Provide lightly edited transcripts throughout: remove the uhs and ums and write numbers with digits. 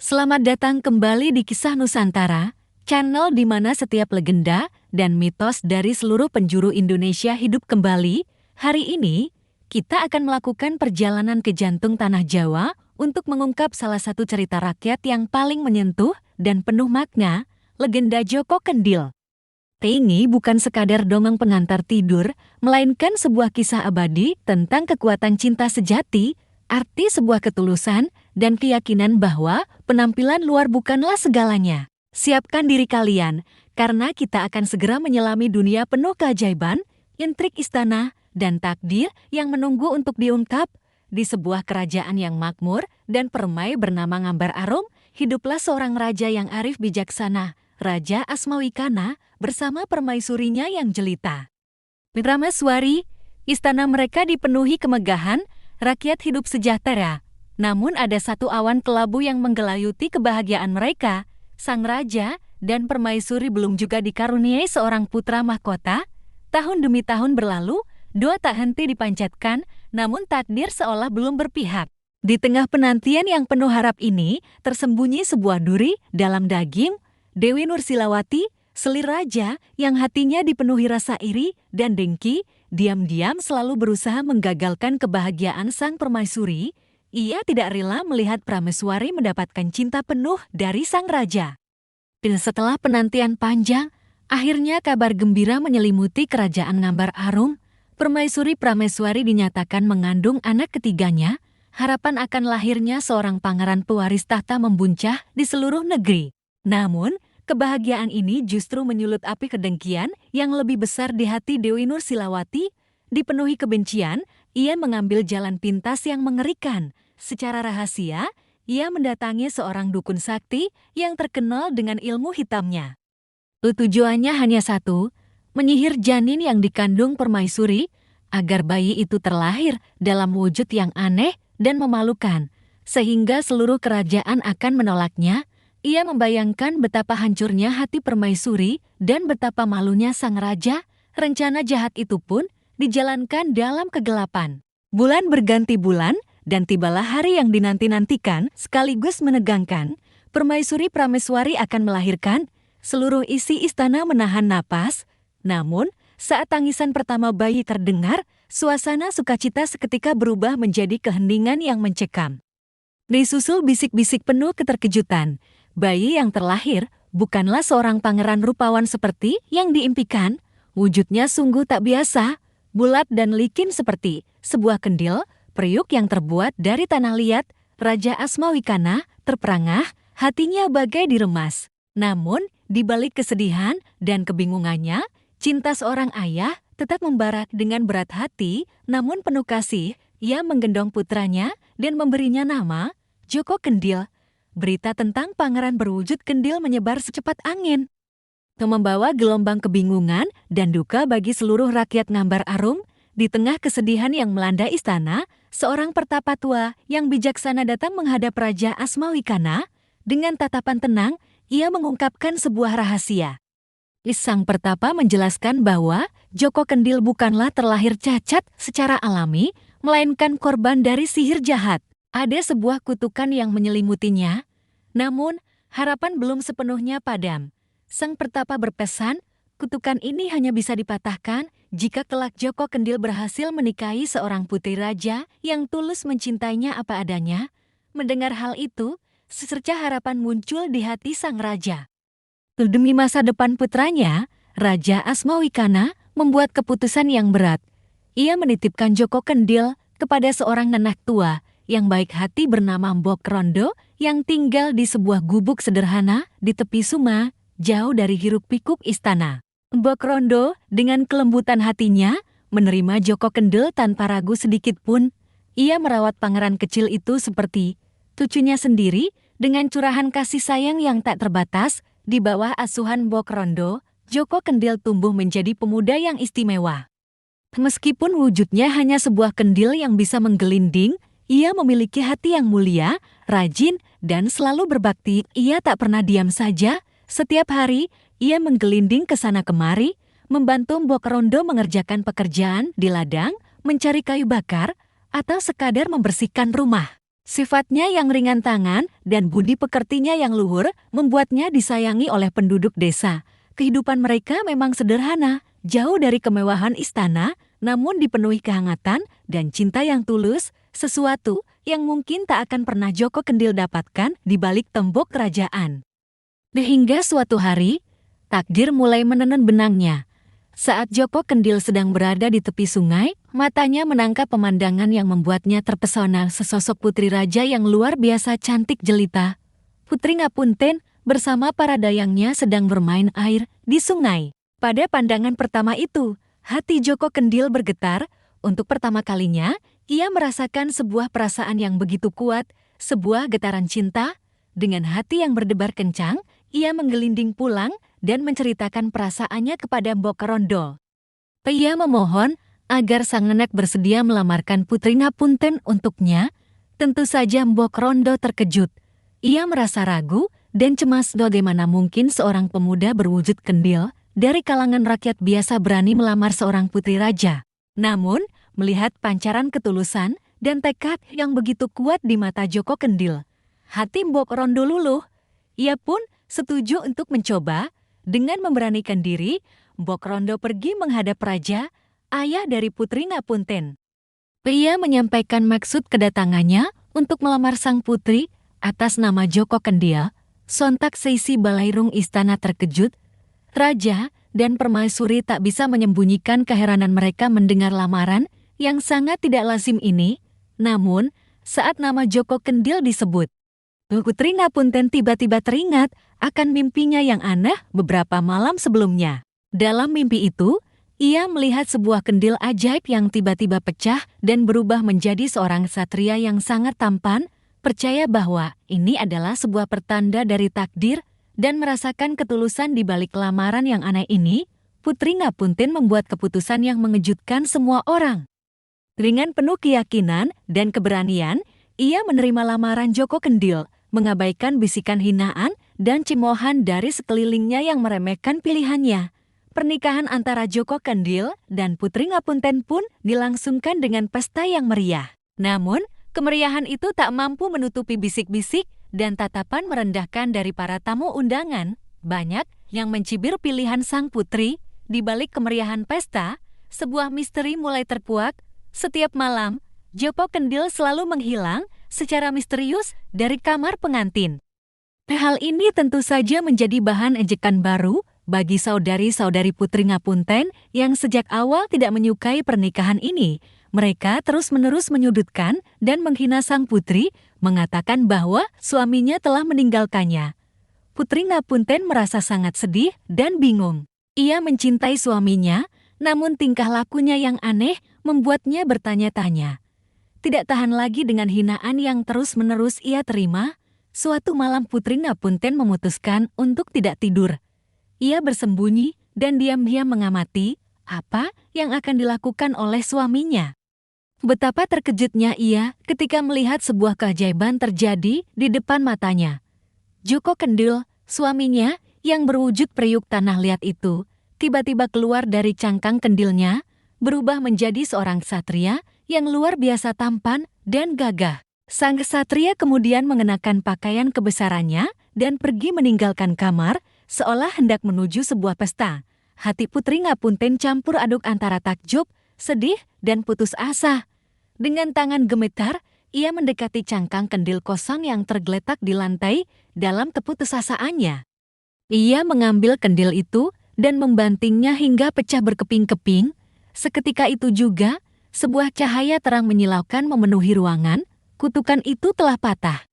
Selamat datang kembali di Kisah Nusantara, channel di mana setiap legenda dan mitos dari seluruh penjuru Indonesia hidup kembali. Hari ini, kita akan melakukan perjalanan ke jantung tanah Jawa untuk mengungkap salah satu cerita rakyat yang paling menyentuh dan penuh makna, legenda Joko Kendil. Ini bukan sekadar dongeng pengantar tidur, melainkan sebuah kisah abadi tentang kekuatan cinta sejati, arti sebuah ketulusan, dan keyakinan bahwa penampilan luar bukanlah segalanya. Siapkan diri kalian, karena kita akan segera menyelami dunia penuh keajaiban, intrik istana, dan takdir yang menunggu untuk diungkap. Di sebuah kerajaan yang makmur dan permai bernama Ngambar Arum, hiduplah seorang raja yang arif bijaksana, Raja Asmawikana, bersama permaisurinya yang jelita. Prameswari, istana mereka dipenuhi kemegahan, rakyat hidup sejahtera. Namun ada satu awan kelabu yang menggelayuti kebahagiaan mereka. Sang raja dan permaisuri belum juga dikaruniai seorang putra mahkota. Tahun demi tahun berlalu, doa tak henti dipanjatkan, namun takdir seolah belum berpihak. Di tengah penantian yang penuh harap ini, tersembunyi sebuah duri dalam daging. Dewi Nursilawati, selir raja yang hatinya dipenuhi rasa iri dan dengki, diam-diam selalu berusaha menggagalkan kebahagiaan sang permaisuri. Ia tidak rela melihat Prameswari mendapatkan cinta penuh dari sang raja. Dan setelah penantian panjang, akhirnya kabar gembira menyelimuti kerajaan Ngambar Arum. Permaisuri Prameswari dinyatakan mengandung anak ketiganya. Harapan akan lahirnya seorang pangeran pewaris tahta membuncah di seluruh negeri. Namun, kebahagiaan ini justru menyulut api kedengkian yang lebih besar di hati Dewi Nursilawati. Dipenuhi kebencian, ia mengambil jalan pintas yang mengerikan. Secara rahasia, ia mendatangi seorang dukun sakti yang terkenal dengan ilmu hitamnya. Tujuannya hanya satu, menyihir janin yang dikandung permaisuri, agar bayi itu terlahir dalam wujud yang aneh dan memalukan, sehingga seluruh kerajaan akan menolaknya. Ia membayangkan betapa hancurnya hati permaisuri dan betapa malunya sang raja. Rencana jahat itu pun dijalankan dalam kegelapan. Bulan berganti bulan, dan tibalah hari yang dinanti-nantikan sekaligus menegangkan. Permaisuri Prameswari akan melahirkan. Seluruh isi istana menahan napas. Namun, saat tangisan pertama bayi terdengar, suasana sukacita seketika berubah menjadi keheningan yang mencekam. Disusul bisik-bisik penuh keterkejutan. Bayi yang terlahir bukanlah seorang pangeran rupawan seperti yang diimpikan. Wujudnya sungguh tak biasa, bulat dan licin seperti sebuah kendil, periuk yang terbuat dari tanah liat. Raja Asmawikana terperangah, hatinya bagai diremas. Namun, di balik kesedihan dan kebingungannya, cinta seorang ayah tetap membara dengan berat hati, namun penuh kasih. Ia menggendong putranya dan memberinya nama Joko Kendil. Berita tentang pangeran berwujud kendil menyebar secepat angin. Membawa gelombang kebingungan dan duka bagi seluruh rakyat Ngambar Arum. Di tengah kesedihan yang melanda istana, seorang pertapa tua yang bijaksana datang menghadap Raja Asmawikana. Dengan tatapan tenang, ia mengungkapkan sebuah rahasia. Sang pertapa menjelaskan bahwa Joko Kendil bukanlah terlahir cacat secara alami, melainkan korban dari sihir jahat. Ada sebuah kutukan yang menyelimutinya. Namun, harapan belum sepenuhnya padam. Sang pertapa berpesan, kutukan ini hanya bisa dipatahkan jika kelak Joko Kendil berhasil menikahi seorang putri raja yang tulus mencintainya apa adanya. Mendengar hal itu, secercah harapan muncul di hati sang raja. Demi masa depan putranya, Raja Asmawikana membuat keputusan yang berat. Ia menitipkan Joko Kendil kepada seorang nenek tua yang baik hati bernama Mbok Rondo yang tinggal di sebuah gubuk sederhana di tepi Suma, jauh dari hiruk-pikuk istana. Mbok Rondo dengan kelembutan hatinya menerima Joko Kendil tanpa ragu sedikit pun. Ia merawat pangeran kecil itu seperti cucunya sendiri dengan curahan kasih sayang yang tak terbatas. Di bawah asuhan Mbok Rondo, Joko Kendil tumbuh menjadi pemuda yang istimewa. Meskipun wujudnya hanya sebuah kendil yang bisa menggelinding, ia memiliki hati yang mulia, rajin, dan selalu berbakti. Ia tak pernah diam saja. Setiap hari, ia menggelinding ke sana kemari, membantu Mbok Rondo mengerjakan pekerjaan di ladang, mencari kayu bakar, atau sekadar membersihkan rumah. Sifatnya yang ringan tangan dan budi pekertinya yang luhur membuatnya disayangi oleh penduduk desa. Kehidupan mereka memang sederhana, jauh dari kemewahan istana, namun dipenuhi kehangatan dan cinta yang tulus, sesuatu yang mungkin tak akan pernah Joko Kendil dapatkan di balik tembok kerajaan. Hingga suatu hari, takdir mulai menenun benangnya. Saat Joko Kendil sedang berada di tepi sungai, matanya menangkap pemandangan yang membuatnya terpesona, sesosok putri raja yang luar biasa cantik jelita. Putri Ngapunten bersama para dayangnya sedang bermain air di sungai. Pada pandangan pertama itu, hati Joko Kendil bergetar. Untuk pertama kalinya, ia merasakan sebuah perasaan yang begitu kuat, sebuah getaran cinta. Dengan hati yang berdebar kencang, ia menggelinding pulang dan menceritakan perasaannya kepada Mbok Rondo. Ia memohon agar sang nenek bersedia melamarkan Putri Ngapunten untuknya. Tentu saja Mbok Rondo terkejut. Ia merasa ragu dan cemas bagaimana mungkin seorang pemuda berwujud kendil dari kalangan rakyat biasa berani melamar seorang putri raja. Namun, melihat pancaran ketulusan dan tekad yang begitu kuat di mata Joko Kendil, hati Mbok Rondo luluh. Ia pun setuju untuk mencoba. Dengan memberanikan diri, Mbok Rondo pergi menghadap raja, ayah dari Putri Ngapunten. Ia menyampaikan maksud kedatangannya untuk melamar sang putri atas nama Joko Kendil. Sontak seisi balairung istana terkejut. Raja dan permaisuri tak bisa menyembunyikan keheranan mereka mendengar lamaran yang sangat tidak lazim ini. Namun, saat nama Joko Kendil disebut, Putri Ngapunten tiba-tiba teringat akan mimpinya yang aneh beberapa malam sebelumnya. Dalam mimpi itu, ia melihat sebuah kendil ajaib yang tiba-tiba pecah dan berubah menjadi seorang ksatria yang sangat tampan, percaya bahwa ini adalah sebuah pertanda dari takdir, dan merasakan ketulusan di balik lamaran yang aneh ini. Putri Ngapunten membuat keputusan yang mengejutkan semua orang. Dengan penuh keyakinan dan keberanian, ia menerima lamaran Joko Kendil, mengabaikan bisikan hinaan dan cemoohan dari sekelilingnya yang meremehkan pilihannya. Pernikahan antara Joko Kendil dan Putri Ngapunten pun dilangsungkan dengan pesta yang meriah. Namun, kemeriahan itu tak mampu menutupi bisik-bisik dan tatapan merendahkan dari para tamu undangan. Banyak yang mencibir pilihan sang putri. Di balik kemeriahan pesta, sebuah misteri mulai terkuak. Setiap malam, Joko Kendil selalu menghilang secara misterius dari kamar pengantin. Hal ini tentu saja menjadi bahan ejekan baru bagi saudari-saudari Putri Ngapunten yang sejak awal tidak menyukai pernikahan ini. Mereka terus-menerus menyudutkan dan menghina sang putri, mengatakan bahwa suaminya telah meninggalkannya. Putri Ngapunten merasa sangat sedih dan bingung. Ia mencintai suaminya, namun tingkah lakunya yang aneh membuatnya bertanya-tanya. Tidak tahan lagi dengan hinaan yang terus-menerus ia terima, suatu malam Putri Ngapunten memutuskan untuk tidak tidur. Ia bersembunyi dan diam-diam mengamati apa yang akan dilakukan oleh suaminya. Betapa terkejutnya ia ketika melihat sebuah keajaiban terjadi di depan matanya. Joko Kendil, suaminya yang berwujud periuk tanah liat itu, tiba-tiba keluar dari cangkang kendilnya, berubah menjadi seorang ksatria yang luar biasa tampan dan gagah. Sang ksatria kemudian mengenakan pakaian kebesarannya dan pergi meninggalkan kamar, seolah hendak menuju sebuah pesta. Hati Putri Ngapunten campur aduk antara takjub, sedih, dan putus asa. Dengan tangan gemetar, ia mendekati cangkang kendil kosong yang tergeletak di lantai dalam keputusasaannya. Ia mengambil kendil itu dan membantingnya hingga pecah berkeping-keping. Seketika itu juga, sebuah cahaya terang menyilaukan memenuhi ruangan. Kutukan itu telah patah.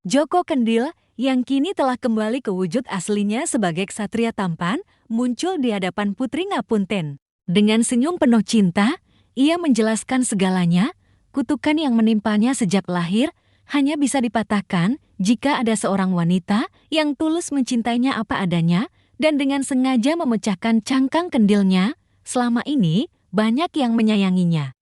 Joko Kendil, yang kini telah kembali ke wujud aslinya sebagai ksatria tampan, muncul di hadapan Putri Ngapunten. Dengan senyum penuh cinta, ia menjelaskan segalanya. Kutukan yang menimpanya sejak lahir hanya bisa dipatahkan jika ada seorang wanita yang tulus mencintainya apa adanya dan dengan sengaja memecahkan cangkang kendilnya. Selama ini, banyak yang menyayanginya.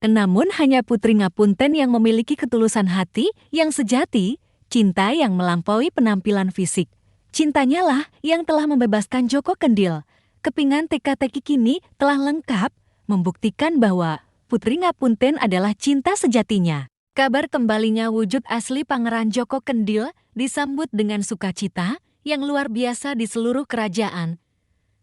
Namun hanya Putri Ngapunten yang memiliki ketulusan hati yang sejati, cinta yang melampaui penampilan fisik. Cintanya lah yang telah membebaskan Joko Kendil. Kepingan teka-teki kini telah lengkap, membuktikan bahwa Putri Ngapunten adalah cinta sejatinya. Kabar kembalinya wujud asli Pangeran Joko Kendil disambut dengan sukacita yang luar biasa di seluruh kerajaan.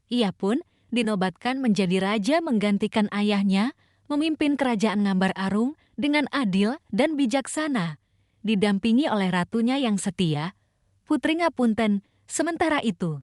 Ia pun dinobatkan menjadi raja menggantikan ayahnya, memimpin kerajaan Ngambar Arung dengan adil dan bijaksana, didampingi oleh ratunya yang setia, Putri Ngapunten. Sementara itu,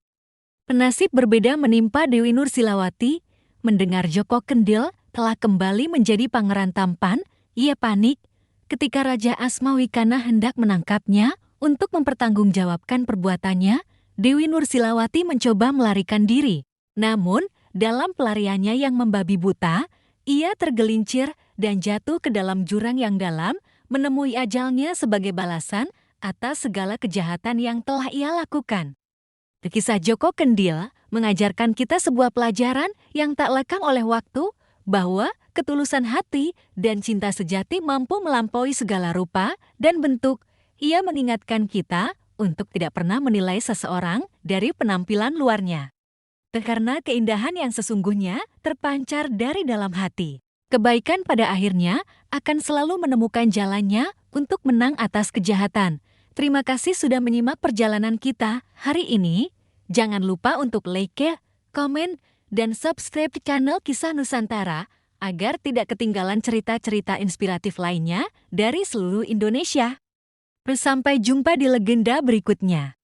penasib berbeda menimpa Dewi Nur Silawati. Mendengar Joko Kendil telah kembali menjadi pangeran tampan, ia panik ketika Raja Asmawikana hendak menangkapnya untuk mempertanggungjawabkan perbuatannya. Dewi Nur Silawati mencoba melarikan diri. Namun, dalam pelariannya yang membabi buta, ia tergelincir dan jatuh ke dalam jurang yang dalam, menemui ajalnya sebagai balasan atas segala kejahatan yang telah ia lakukan. Kisah Joko Kendil mengajarkan kita sebuah pelajaran yang tak lekang oleh waktu, bahwa ketulusan hati dan cinta sejati mampu melampaui segala rupa dan bentuk. Ia mengingatkan kita untuk tidak pernah menilai seseorang dari penampilan luarnya, karena keindahan yang sesungguhnya terpancar dari dalam hati. Kebaikan pada akhirnya akan selalu menemukan jalannya untuk menang atas kejahatan. Terima kasih sudah menyimak perjalanan kita hari ini. Jangan lupa untuk like, komen, dan subscribe channel Kisah Nusantara agar tidak ketinggalan cerita-cerita inspiratif lainnya dari seluruh Indonesia. Sampai jumpa di legenda berikutnya.